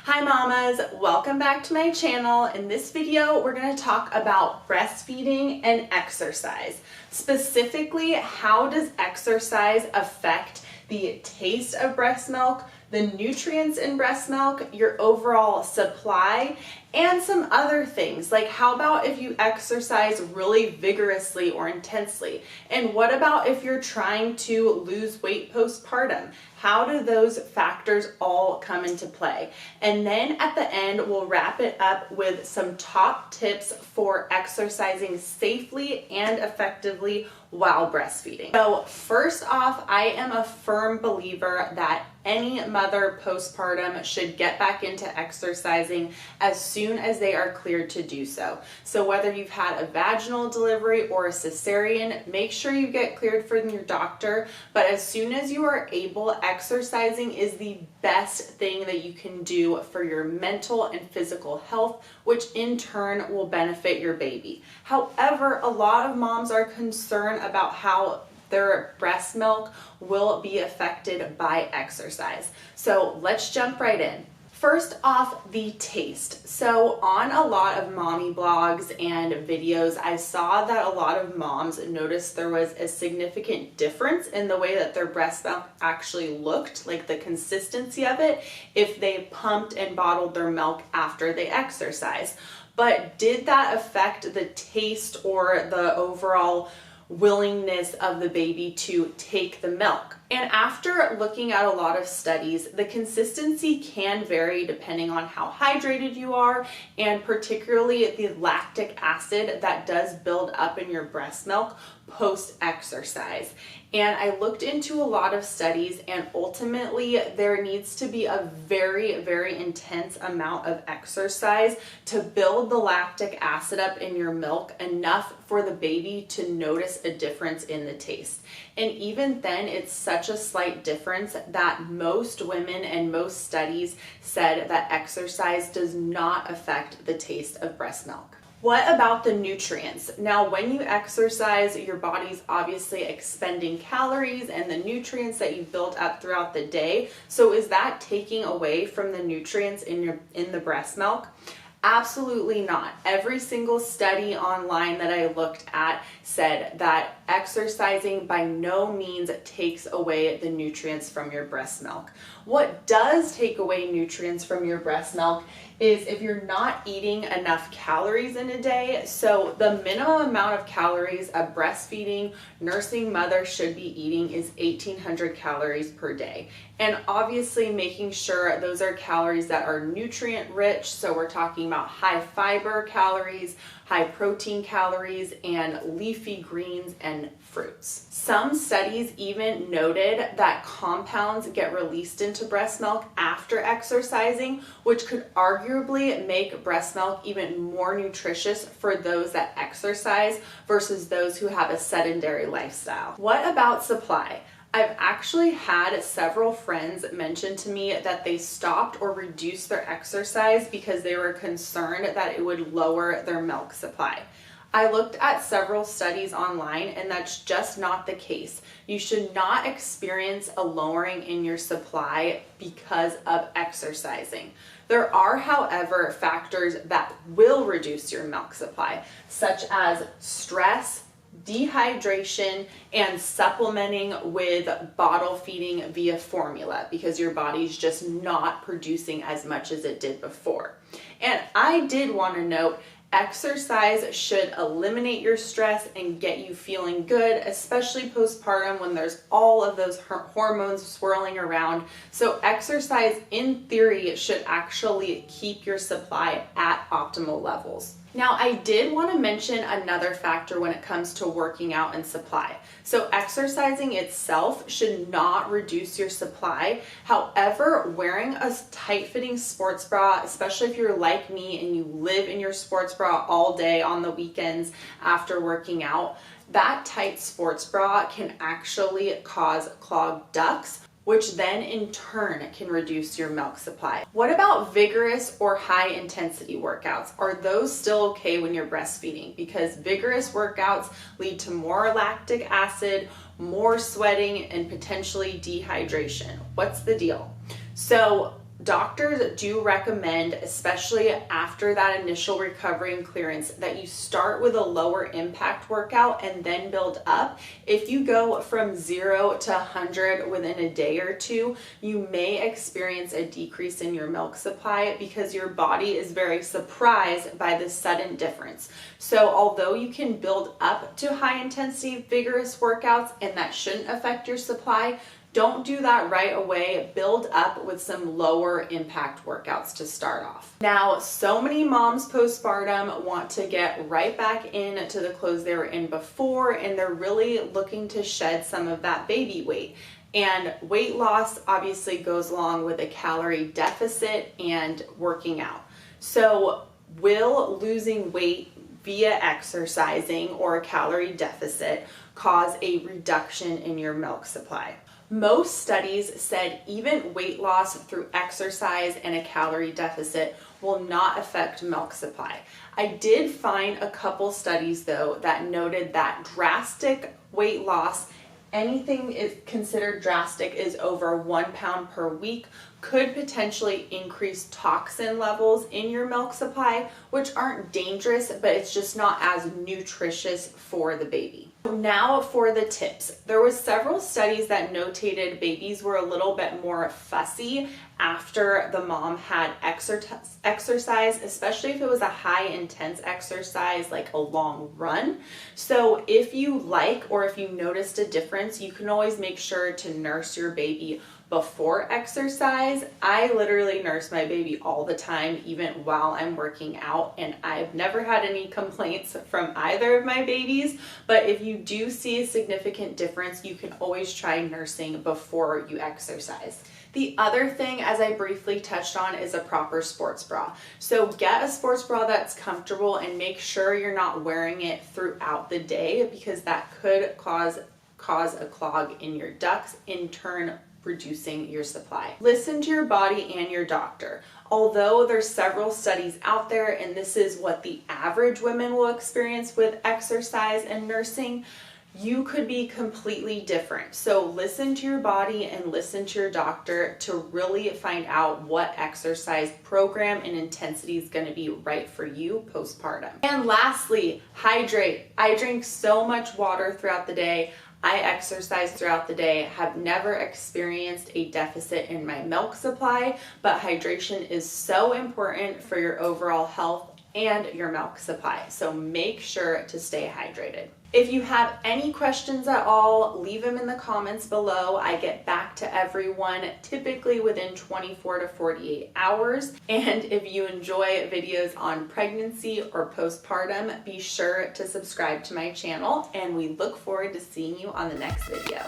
Hi mamas, welcome back to my channel. In this video, we're going to talk about breastfeeding and exercise. Specifically, how does exercise affect the taste of breast milk, the nutrients in breast milk, your overall supply, and some other things like how about if you exercise really vigorously or intensely? And what about if you're trying to lose weight postpartum? How do those factors all come into play? And then at the end, we'll wrap it up with some top tips for exercising safely and effectively while breastfeeding. So first off, I am a firm believer that any mother postpartum should get back into exercising as soon as they are cleared to do so. So whether you've had a vaginal delivery or a cesarean, make sure you get cleared from your doctor. But as soon as you are able, exercising is the best thing that you can do for your mental and physical health, which in turn will benefit your baby. However, a lot of moms are concerned about how their breast milk will be affected by exercise. So let's jump right in. First off, the taste. So on a lot of mommy blogs and videos, I saw that a lot of moms noticed there was a significant difference in the way that their breast milk actually looked, like the consistency of it, if they pumped and bottled their milk after they exercised. But did that affect the taste or the overall willingness of the baby to take the milk? And after looking at a lot of studies, the consistency can vary depending on how hydrated you are, and particularly the lactic acid that does build up in your breast milk post-exercise. And I looked into a lot of studies, and ultimately there needs to be a very, very intense amount of exercise to build the lactic acid up in your milk enough for the baby to notice a difference in the taste. And even then, it's such a slight difference that most women and most studies said that exercise does not affect the taste of breast milk. What about the nutrients? Now, when you exercise, your body's obviously expending calories and the nutrients that you built up throughout the day. So is that taking away from the nutrients in the breast milk? Absolutely not. Every single study online that I looked at said that exercising by no means takes away the nutrients from your breast milk. What does take away nutrients from your breast milk is if you're not eating enough calories in a day. So the minimum amount of calories a breastfeeding nursing mother should be eating is 1,800 calories per day. And obviously making sure those are calories that are nutrient rich. So we're talking about high fiber calories, high protein calories, and leafy greens and fruits. Some studies even noted that compounds get released into breast milk after exercising, which could arguably make breast milk even more nutritious for those that exercise versus those who have a sedentary lifestyle. What about supply? I've actually had several friends mention to me that they stopped or reduced their exercise because they were concerned that it would lower their milk supply. I looked at several studies online, and that's just not the case. You should not experience a lowering in your supply because of exercising. There are, however, factors that will reduce your milk supply, such as stress, dehydration, and supplementing with bottle feeding via formula because your body's just not producing as much as it did before. And I did want to note, exercise should eliminate your stress and get you feeling good, especially postpartum when there's all of those hormones swirling around. So exercise, in theory, should actually keep your supply at optimal levels. Now, I did want to mention another factor when it comes to working out and supply. So exercising itself should not reduce your supply. However, wearing a tight-fitting sports bra, especially if you're like me and you live in your sports bra all day on the weekends after working out, that tight sports bra can actually cause clogged ducts, which then in turn can reduce your milk supply. What about vigorous or high intensity workouts? Are those still okay when you're breastfeeding? Because vigorous workouts lead to more lactic acid, more sweating, and potentially dehydration. What's the deal? So Doctors do recommend, especially after that initial recovery and clearance, that you start with a lower impact workout and then build up. If you go from 0 to 100 within a day or two, you may experience a decrease in your milk supply because your body is very surprised by the sudden difference. So although you can build up to high intensity vigorous workouts and that shouldn't affect your supply, don't do that right away. Build up with some lower impact workouts to start off. Now, so many moms postpartum want to get right back into the clothes they were in before, and they're really looking to shed some of that baby weight. And weight loss obviously goes along with a calorie deficit and working out. So will losing weight via exercising or a calorie deficit cause a reduction in your milk supply? Most studies said even weight loss through exercise and a calorie deficit will not affect milk supply. I did find a couple studies though that noted that drastic weight loss, anything is considered drastic, is over 1 pound per week, could potentially increase toxin levels in your milk supply, which aren't dangerous, but it's just not as nutritious for the baby. Now for the tips. There was several studies that notated babies were a little bit more fussy after the mom had exercise, especially if it was a high intense exercise like a long run. So if you like, or if you noticed a difference, you can always make sure to nurse your baby before exercise. I literally nurse my baby all the time, even while I'm working out, and I've never had any complaints from either of my babies. But if you do see a significant difference, you can always try nursing before you exercise. The other thing, as I briefly touched on, is a proper sports bra. So get a sports bra that's comfortable and make sure you're not wearing it throughout the day, because that could cause a clog in your ducts, in turn reducing your supply. Listen to your body and your doctor. Although there's several studies out there, and this is what the average women will experience with exercise and nursing, you could be completely different. So listen to your body and listen to your doctor to really find out what exercise program and intensity is going to be right for you postpartum. And lastly, hydrate. I drink so much water throughout the day. I exercise throughout the day, have never experienced a deficit in my milk supply, but hydration is so important for your overall health and your milk supply. So make sure to stay hydrated. If you have any questions at all, leave them in the comments below. I get back to everyone typically within 24 to 48 hours. And if you enjoy videos on pregnancy or postpartum, be sure to subscribe to my channel, and we look forward to seeing you on the next video.